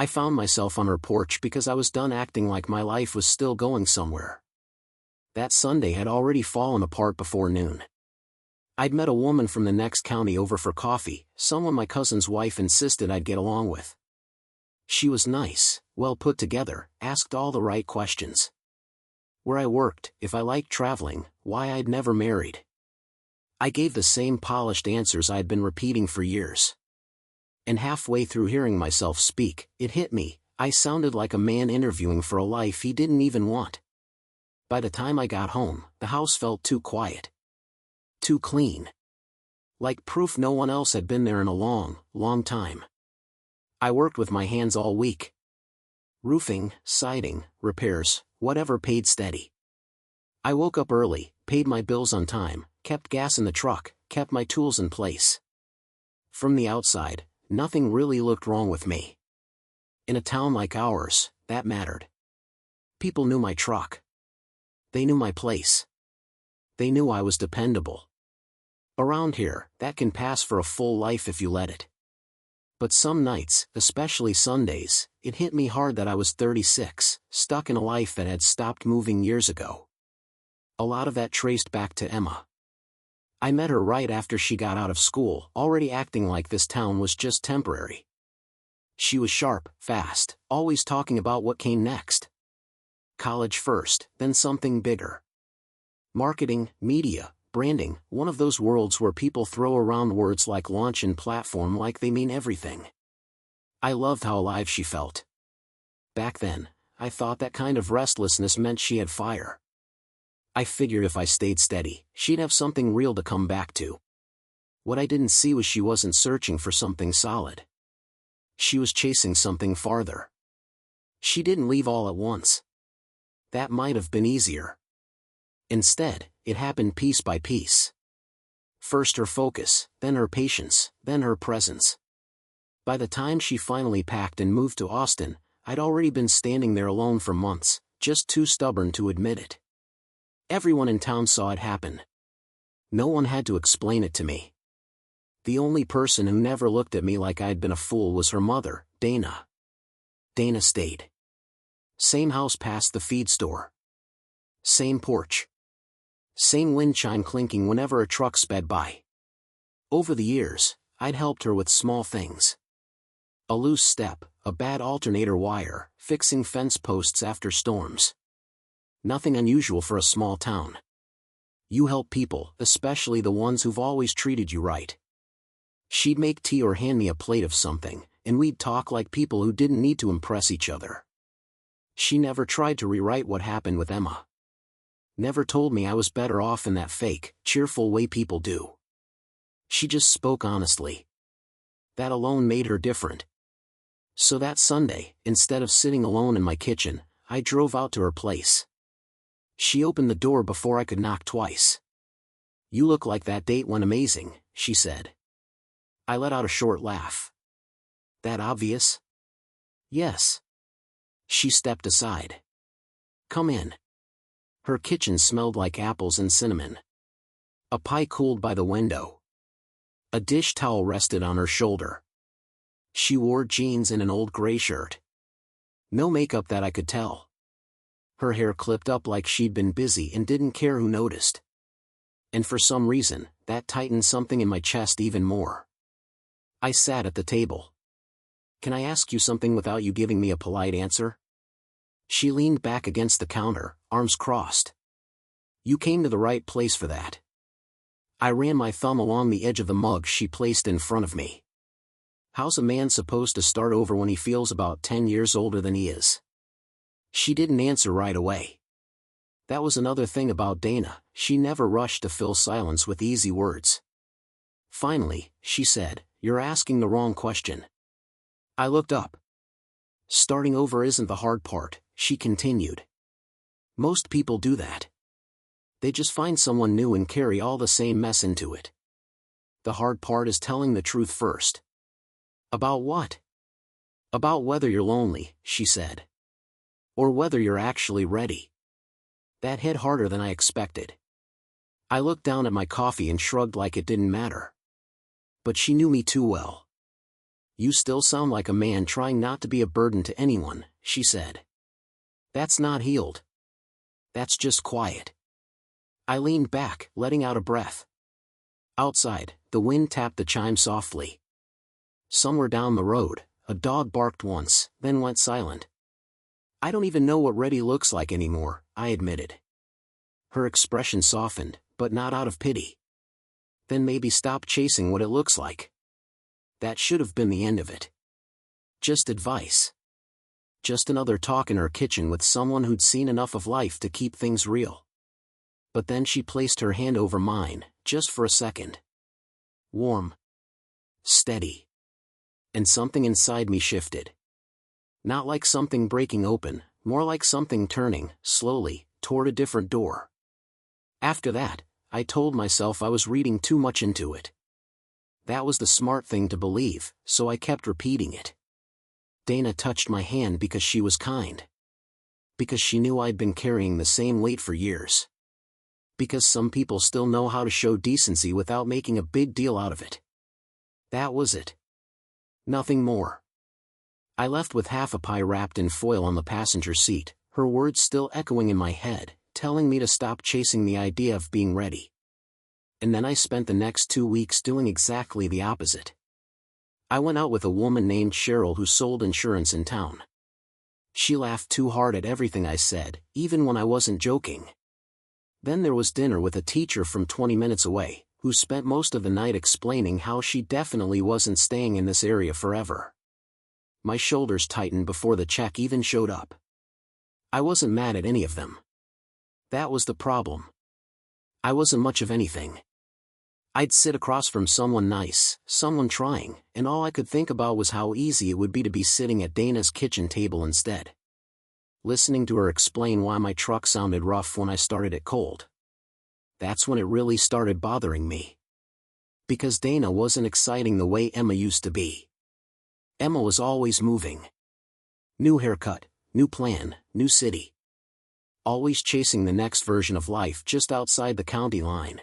I found myself on her porch because I was done acting like my life was still going somewhere. That Sunday had already fallen apart before noon. I'd met a woman from the next county over for coffee, someone my cousin's wife insisted I'd get along with. She was nice, well put together, asked all the right questions. Where I worked, if I liked traveling, why I'd never married. I gave the same polished answers I'd been repeating for years. And halfway through hearing myself speak, it hit me, I sounded like a man interviewing for a life he didn't even want. By the time I got home, the house felt too quiet. Too clean. Like proof no one else had been there in a long, long time. I worked with my hands all week. Roofing, siding, repairs, whatever paid steady. I woke up early, paid my bills on time, kept gas in the truck, kept my tools in place. From the outside, nothing really looked wrong with me. In a town like ours, that mattered. People knew my truck. They knew my place. They knew I was dependable. Around here, that can pass for a full life if you let it. But some nights, especially Sundays, it hit me hard that I was 36, stuck in a life that had stopped moving years ago. A lot of that traced back to Emma. I met her right after she got out of school, already acting like this town was just temporary. She was sharp, fast, always talking about what came next. College first, then something bigger. Marketing, media, branding, one of those worlds where people throw around words like launch and platform like they mean everything. I loved how alive she felt. Back then, I thought that kind of restlessness meant she had fire. I figured if I stayed steady, she'd have something real to come back to. What I didn't see was she wasn't searching for something solid. She was chasing something farther. She didn't leave all at once. That might have been easier. Instead, it happened piece by piece. First her focus, then her patience, then her presence. By the time she finally packed and moved to Austin, I'd already been standing there alone for months, just too stubborn to admit it. Everyone in town saw it happen. No one had to explain it to me. The only person who never looked at me like I'd been a fool was her mother, Dana. Dana stayed. Same house past the feed store. Same porch. Same wind chime clinking whenever a truck sped by. Over the years, I'd helped her with small things. A loose step, a bad alternator wire, fixing fence posts after storms. Nothing unusual for a small town. You help people, especially the ones who've always treated you right. She'd make tea or hand me a plate of something, and we'd talk like people who didn't need to impress each other. She never tried to rewrite what happened with Emma. Never told me I was better off in that fake, cheerful way people do. She just spoke honestly. That alone made her different. So that Sunday, instead of sitting alone in my kitchen, I drove out to her place. She opened the door before I could knock twice. "You look like that date went amazing," she said. I let out a short laugh. "That obvious?" "Yes." She stepped aside. "Come in." Her kitchen smelled like apples and cinnamon. A pie cooled by the window. A dish towel rested on her shoulder. She wore jeans and an old gray shirt. No makeup that I could tell. Her hair clipped up like she'd been busy and didn't care who noticed. And for some reason, that tightened something in my chest even more. I sat at the table. "Can I ask you something without you giving me a polite answer?" She leaned back against the counter, arms crossed. "You came to the right place for that." I ran my thumb along the edge of the mug she placed in front of me. How's a man supposed to start over when he feels about 10 years older than he is? She didn't answer right away. That was another thing about Dana, she never rushed to fill silence with easy words. Finally, she said, "You're asking the wrong question." I looked up. "Starting over isn't the hard part," she continued. "Most people do that. They just find someone new and carry all the same mess into it. The hard part is telling the truth first." "About what?" "About whether you're lonely," she said. "Or whether you're actually ready." That hit harder than I expected. I looked down at my coffee and shrugged like it didn't matter. But she knew me too well. "You still sound like a man trying not to be a burden to anyone," she said. "That's not healed. That's just quiet." I leaned back, letting out a breath. Outside, the wind tapped the chime softly. Somewhere down the road, a dog barked once, then went silent. "I don't even know what ready looks like anymore," I admitted. Her expression softened, but not out of pity. "Then maybe stop chasing what it looks like." That should have been the end of it. Just advice. Just another talk in her kitchen with someone who'd seen enough of life to keep things real. But then she placed her hand over mine, just for a second. Warm. Steady. And something inside me shifted. Not like something breaking open, more like something turning, slowly, toward a different door. After that, I told myself I was reading too much into it. That was the smart thing to believe, so I kept repeating it. Dana touched my hand because she was kind. Because she knew I'd been carrying the same weight for years. Because some people still know how to show decency without making a big deal out of it. That was it. Nothing more. I left with half a pie wrapped in foil on the passenger seat, her words still echoing in my head, telling me to stop chasing the idea of being ready. And then I spent the next 2 weeks doing exactly the opposite. I went out with a woman named Cheryl who sold insurance in town. She laughed too hard at everything I said, even when I wasn't joking. Then there was dinner with a teacher from 20 minutes away, who spent most of the night explaining how she definitely wasn't staying in this area forever. My shoulders tightened before the check even showed up. I wasn't mad at any of them. That was the problem. I wasn't much of anything. I'd sit across from someone nice, someone trying, and all I could think about was how easy it would be to be sitting at Dana's kitchen table instead. Listening to her explain why my truck sounded rough when I started it cold. That's when it really started bothering me. Because Dana wasn't exciting the way Emma used to be. Emma was always moving. New haircut, new plan, new city. Always chasing the next version of life just outside the county line.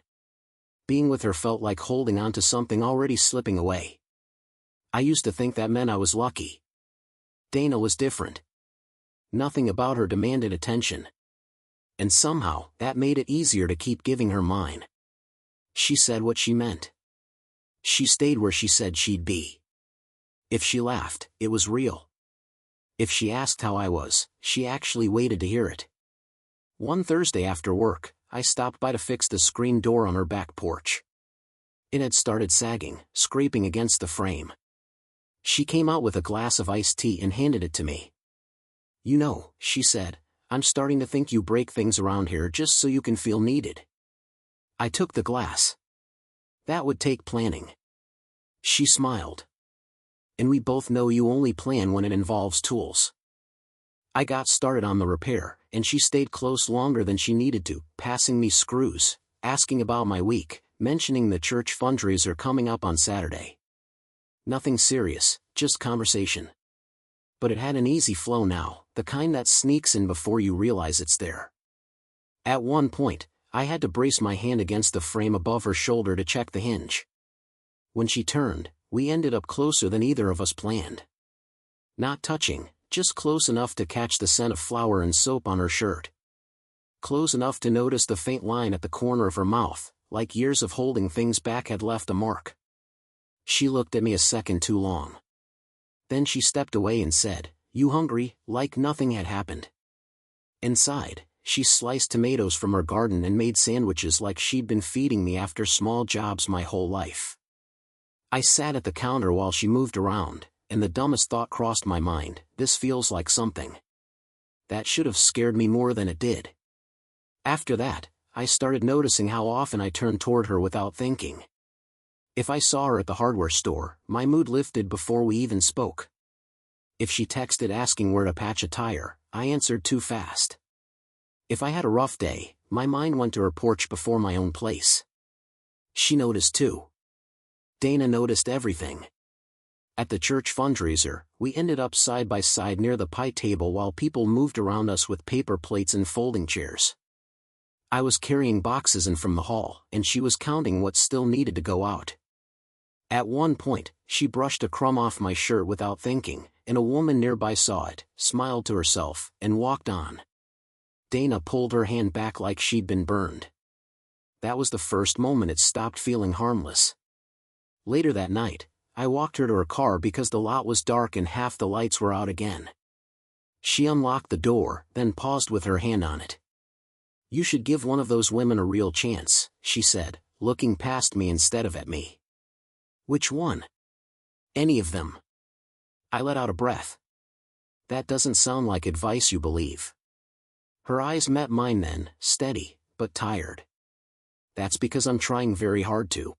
Being with her felt like holding on to something already slipping away. I used to think that meant I was lucky. Dana was different. Nothing about her demanded attention. And somehow, that made it easier to keep giving her mine. She said what she meant. She stayed where she said she'd be. If she laughed, it was real. If she asked how I was, she actually waited to hear it. One Thursday after work, I stopped by to fix the screen door on her back porch. It had started sagging, scraping against the frame. She came out with a glass of iced tea and handed it to me. "You know," she said, "I'm starting to think you break things around here just so you can feel needed." I took the glass. "That would take planning." She smiled. "And we both know you only plan when it involves tools." I got started on the repair, and she stayed close longer than she needed to, passing me screws, asking about my week, mentioning the church fundraiser coming up on Saturday. Nothing serious, just conversation. But it had an easy flow now, the kind that sneaks in before you realize it's there. At one point, I had to brace my hand against the frame above her shoulder to check the hinge. When she turned, we ended up closer than either of us planned. Not touching, just close enough to catch the scent of flour and soap on her shirt. Close enough to notice the faint line at the corner of her mouth, like years of holding things back had left a mark. She looked at me a second too long. Then she stepped away and said, "You hungry?" like nothing had happened. Inside, she sliced tomatoes from her garden and made sandwiches like she'd been feeding me after small jobs my whole life. I sat at the counter while she moved around, and the dumbest thought crossed my mind: this feels like something. That should have scared me more than it did. After that, I started noticing how often I turned toward her without thinking. If I saw her at the hardware store, my mood lifted before we even spoke. If she texted asking where to patch a tire, I answered too fast. If I had a rough day, my mind went to her porch before my own place. She noticed too. Dana noticed everything. At the church fundraiser, we ended up side by side near the pie table while people moved around us with paper plates and folding chairs. I was carrying boxes in from the hall, and she was counting what still needed to go out. At one point, she brushed a crumb off my shirt without thinking, and a woman nearby saw it, smiled to herself, and walked on. Dana pulled her hand back like she'd been burned. That was the first moment it stopped feeling harmless. Later that night, I walked her to her car because the lot was dark and half the lights were out again. She unlocked the door, then paused with her hand on it. "You should give one of those women a real chance," she said, looking past me instead of at me. "Which one?" "Any of them." I let out a breath. "That doesn't sound like advice you believe." Her eyes met mine then, steady, but tired. "That's because I'm trying very hard to."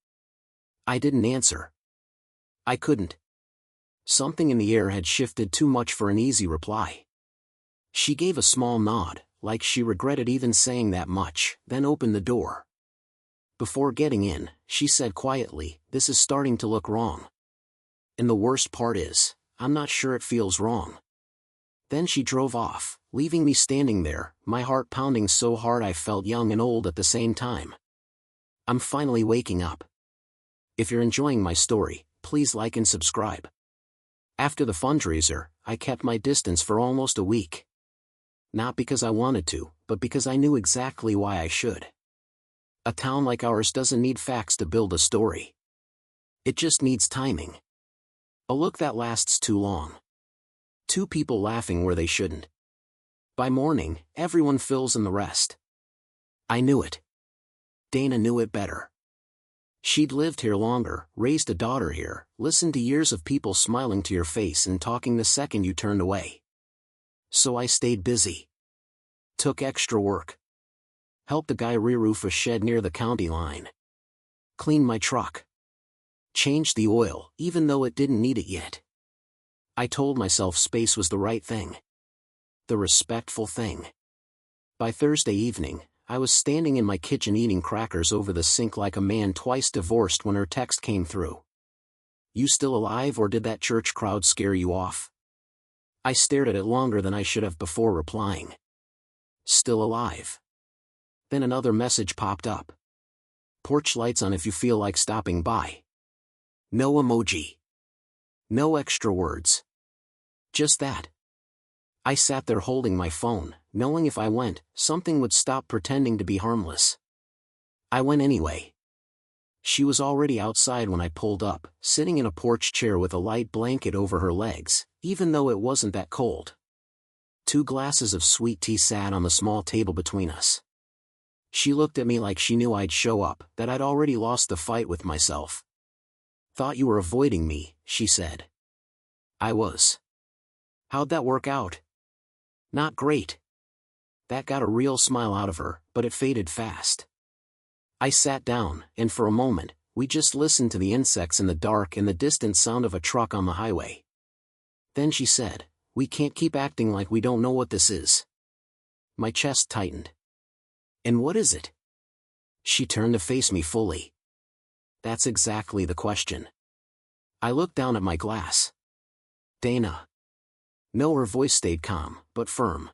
I didn't answer. I couldn't. Something in the air had shifted too much for an easy reply. She gave a small nod, like she regretted even saying that much, then opened the door. Before getting in, she said quietly, "This is starting to look wrong. And the worst part is, I'm not sure it feels wrong." Then she drove off, leaving me standing there, my heart pounding so hard I felt young and old at the same time. I'm finally waking up. If you're enjoying my story, please like and subscribe. After the fundraiser, I kept my distance for almost a week. Not because I wanted to, but because I knew exactly why I should. A town like ours doesn't need facts to build a story. It just needs timing. A look that lasts too long. Two people laughing where they shouldn't. By morning, everyone fills in the rest. I knew it. Dana knew it better. She'd lived here longer, raised a daughter here, listened to years of people smiling to your face and talking the second you turned away. So I stayed busy. Took extra work. Helped a guy re-roof a shed near the county line. Cleaned my truck. Changed the oil, even though it didn't need it yet. I told myself space was the right thing. The respectful thing. By Thursday evening, I was standing in my kitchen eating crackers over the sink like a man twice divorced when her text came through. "You still alive, or did that church crowd scare you off?" I stared at it longer than I should have before replying. "Still alive." Then another message popped up. "Porch lights on if you feel like stopping by." No emoji. No extra words. Just that. I sat there holding my phone, knowing if I went, something would stop pretending to be harmless. I went anyway. She was already outside when I pulled up, sitting in a porch chair with a light blanket over her legs, even though it wasn't that cold. 2 glasses of sweet tea sat on the small table between us. She looked at me like she knew I'd show up, that I'd already lost the fight with myself. "Thought you were avoiding me," she said. I was. "How'd that work out?" "Not great." That got a real smile out of her, but it faded fast. I sat down, and for a moment, we just listened to the insects in the dark and the distant sound of a truck on the highway. Then she said, "We can't keep acting like we don't know what this is." My chest tightened. "And what is it?" She turned to face me fully. "That's exactly the question." I looked down at my glass. "Dana." No, her voice stayed calm, but firm.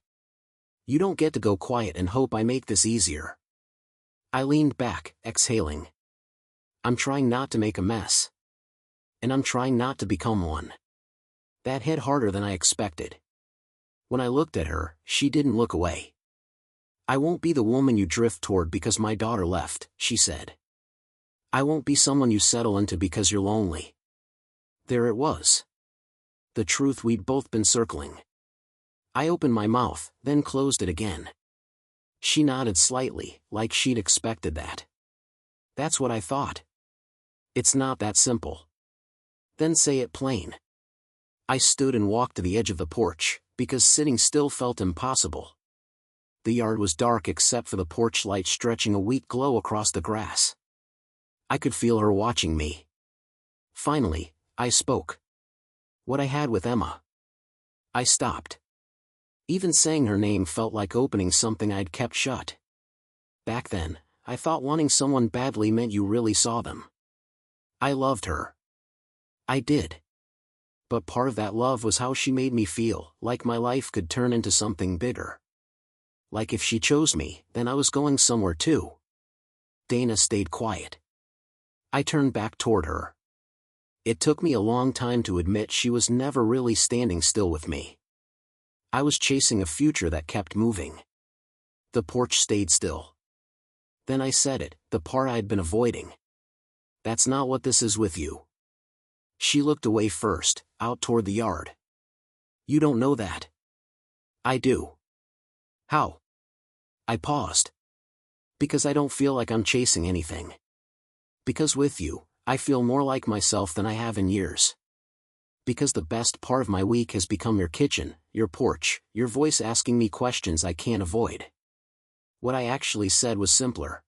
"You don't get to go quiet and hope I make this easier." I leaned back, exhaling. "I'm trying not to make a mess. And I'm trying not to become one." That hit harder than I expected. When I looked at her, she didn't look away. "I won't be the woman you drift toward because my daughter left," she said. "I won't be someone you settle into because you're lonely." There it was. The truth we'd both been circling. I opened my mouth, then closed it again. She nodded slightly, like she'd expected that. "That's what I thought." "It's not that simple." "Then say it plain." I stood and walked to the edge of the porch, because sitting still felt impossible. The yard was dark except for the porch light stretching a weak glow across the grass. I could feel her watching me. Finally, I spoke. "What I had with Emma." I stopped. Even saying her name felt like opening something I'd kept shut. Back then, I thought wanting someone badly meant you really saw them. I loved her. I did. But part of that love was how she made me feel, like my life could turn into something bigger. Like if she chose me, then I was going somewhere too. Dana stayed quiet. I turned back toward her. It took me a long time to admit she was never really standing still with me. I was chasing a future that kept moving. The porch stayed still. Then I said it, the part I'd been avoiding. That's not what this is with you. She looked away first, out toward the yard. You don't know that. I do. How? I paused. Because I don't feel like I'm chasing anything. Because with you, I feel more like myself than I have in years. Because the best part of my week has become your kitchen, your porch, your voice asking me questions I can't avoid. What I actually said was simpler.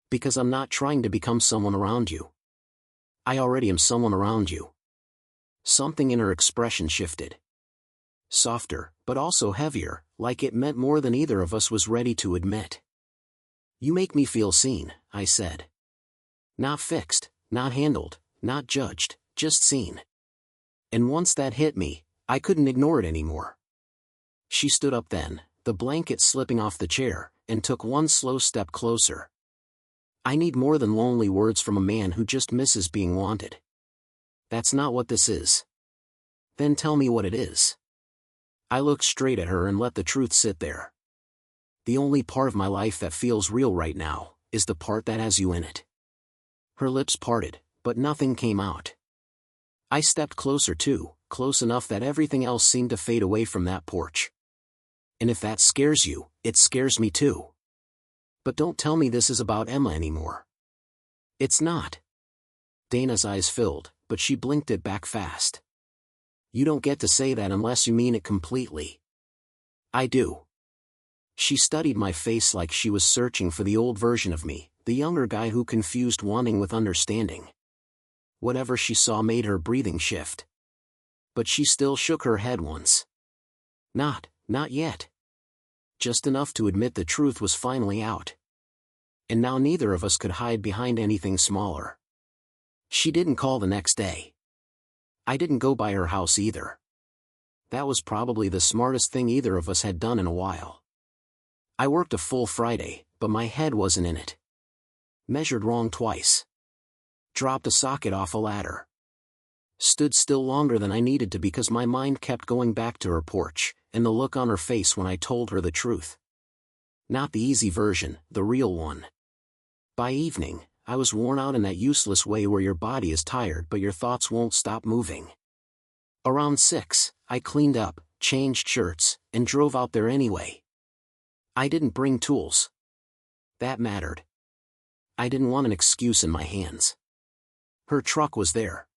Because I'm not trying to become someone around you. I already am someone around you. Something in her expression shifted. Softer, but also heavier, like it meant more than either of us was ready to admit. You make me feel seen, I said. Not fixed, not handled, not judged, just seen. And once that hit me, I couldn't ignore it anymore. She stood up then, the blanket slipping off the chair, and took one slow step closer. I need more than lonely words from a man who just misses being wanted. That's not what this is. Then tell me what it is. I looked straight at her and let the truth sit there. The only part of my life that feels real right now is the part that has you in it. Her lips parted, but nothing came out. I stepped closer too, close enough that everything else seemed to fade away from that porch. And if that scares you, it scares me too. But don't tell me this is about Emma anymore. It's not. Dana's eyes filled, but she blinked it back fast. You don't get to say that unless you mean it completely. I do. She studied my face like she was searching for the old version of me, the younger guy who confused wanting with understanding. Whatever she saw made her breathing shift. But she still shook her head once. Not yet. Just enough to admit the truth was finally out. And now neither of us could hide behind anything smaller. She didn't call the next day. I didn't go by her house either. That was probably the smartest thing either of us had done in a while. I worked a full Friday, but my head wasn't in it. Measured wrong twice. Dropped a socket off a ladder. Stood still longer than I needed to because my mind kept going back to her porch, and the look on her face when I told her the truth. Not the easy version, the real one. By evening, I was worn out in that useless way where your body is tired but your thoughts won't stop moving. Around 6, I cleaned up, changed shirts, and drove out there anyway. I didn't bring tools. That mattered. I didn't want an excuse in my hands. Her truck was there.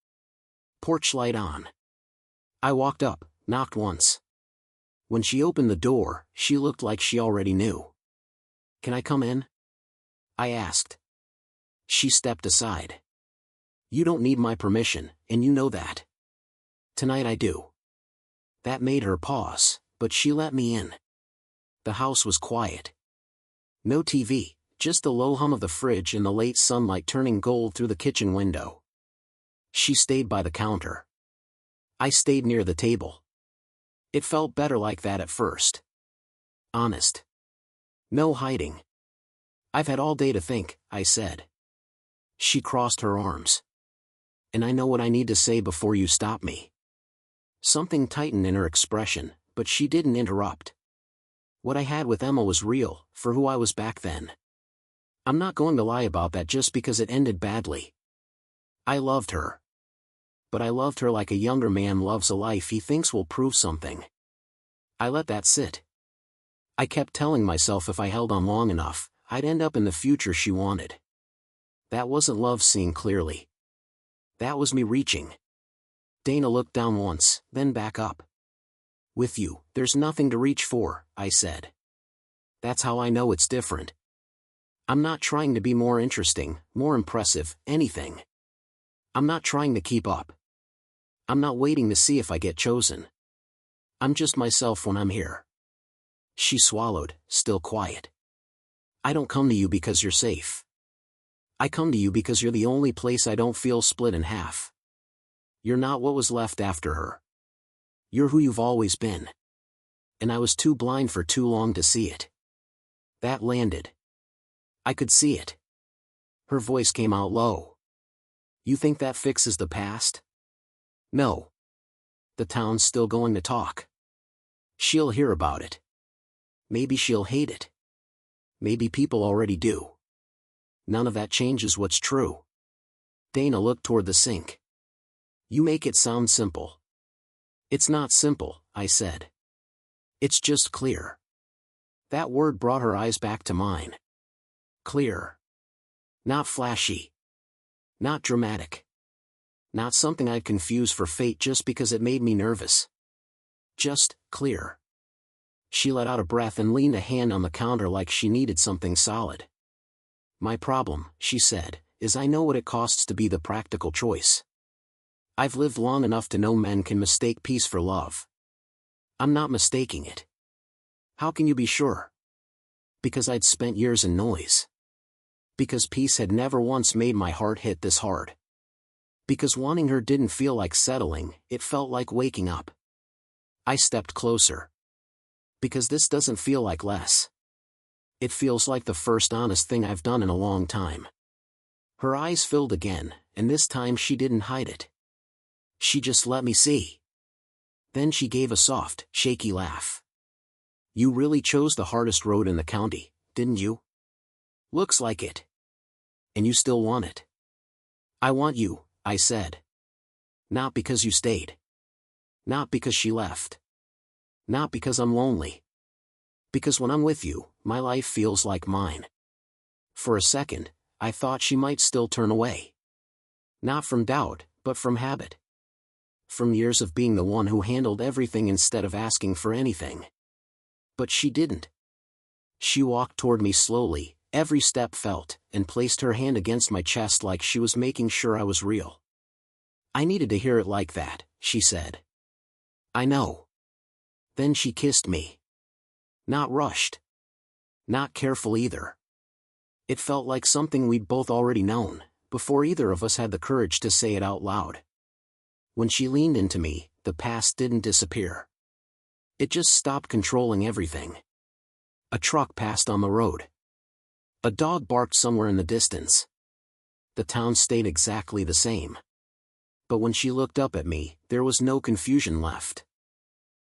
Porch light on. I walked up, knocked once. When she opened the door, she looked like she already knew. Can I come in? I asked. She stepped aside. You don't need my permission, and you know that. Tonight I do. That made her pause, but she let me in. The house was quiet. No TV, just the low hum of the fridge and the late sunlight turning gold through the kitchen window. She stayed by the counter. I stayed near the table. It felt better like that at first. Honest. No hiding. I've had all day to think, I said. She crossed her arms. And I know what I need to say before you stop me. Something tightened in her expression, but she didn't interrupt. What I had with Emma was real, for who I was back then. I'm not going to lie about that just because it ended badly. I loved her. But I loved her like a younger man loves a life he thinks will prove something. I let that sit. I kept telling myself if I held on long enough, I'd end up in the future she wanted. That wasn't love seeing clearly. That was me reaching. Dana looked down once, then back up. With you, there's nothing to reach for, I said. That's how I know it's different. I'm not trying to be more interesting, more impressive, anything. I'm not trying to keep up. I'm not waiting to see if I get chosen. I'm just myself when I'm here. She swallowed, still quiet. I don't come to you because you're safe. I come to you because you're the only place I don't feel split in half. You're not what was left after her. You're who you've always been. And I was too blind for too long to see it. That landed. I could see it. Her voice came out low. You think that fixes the past? No. The town's still going to talk. She'll hear about it. Maybe she'll hate it. Maybe people already do. None of that changes what's true. Dana looked toward the sink. You make it sound simple. It's not simple, I said. It's just clear. That word brought her eyes back to mine. Clear. Not flashy. Not dramatic. Not something I'd confuse for fate just because it made me nervous. Just clear. She let out a breath and leaned a hand on the counter like she needed something solid. My problem, she said, is I know what it costs to be the practical choice. I've lived long enough to know men can mistake peace for love. I'm not mistaking it. How can you be sure? Because I'd spent years in noise. Because peace had never once made my heart hit this hard. Because wanting her didn't feel like settling, it felt like waking up. I stepped closer. Because this doesn't feel like less. It feels like the first honest thing I've done in a long time. Her eyes filled again, and this time she didn't hide it. She just let me see. Then she gave a soft, shaky laugh. You really chose the hardest road in the county, didn't you? Looks like it. And you still want it. I want you, I said. Not because you stayed. Not because she left. Not because I'm lonely. Because when I'm with you, my life feels like mine. For a second, I thought she might still turn away. Not from doubt, but from habit. From years of being the one who handled everything instead of asking for anything. But she didn't. She walked toward me slowly, every step felt, and placed her hand against my chest like she was making sure I was real. I needed to hear it like that, she said. I know. Then she kissed me. Not rushed. Not careful either. It felt like something we'd both already known, before either of us had the courage to say it out loud. When she leaned into me, the past didn't disappear. It just stopped controlling everything. A truck passed on the road. A dog barked somewhere in the distance. The town stayed exactly the same. But when she looked up at me, there was no confusion left.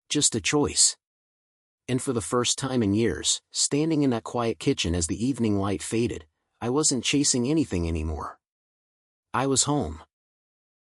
Just a choice. And for the first time in years, standing in that quiet kitchen as the evening light faded, I wasn't chasing anything anymore. I was home.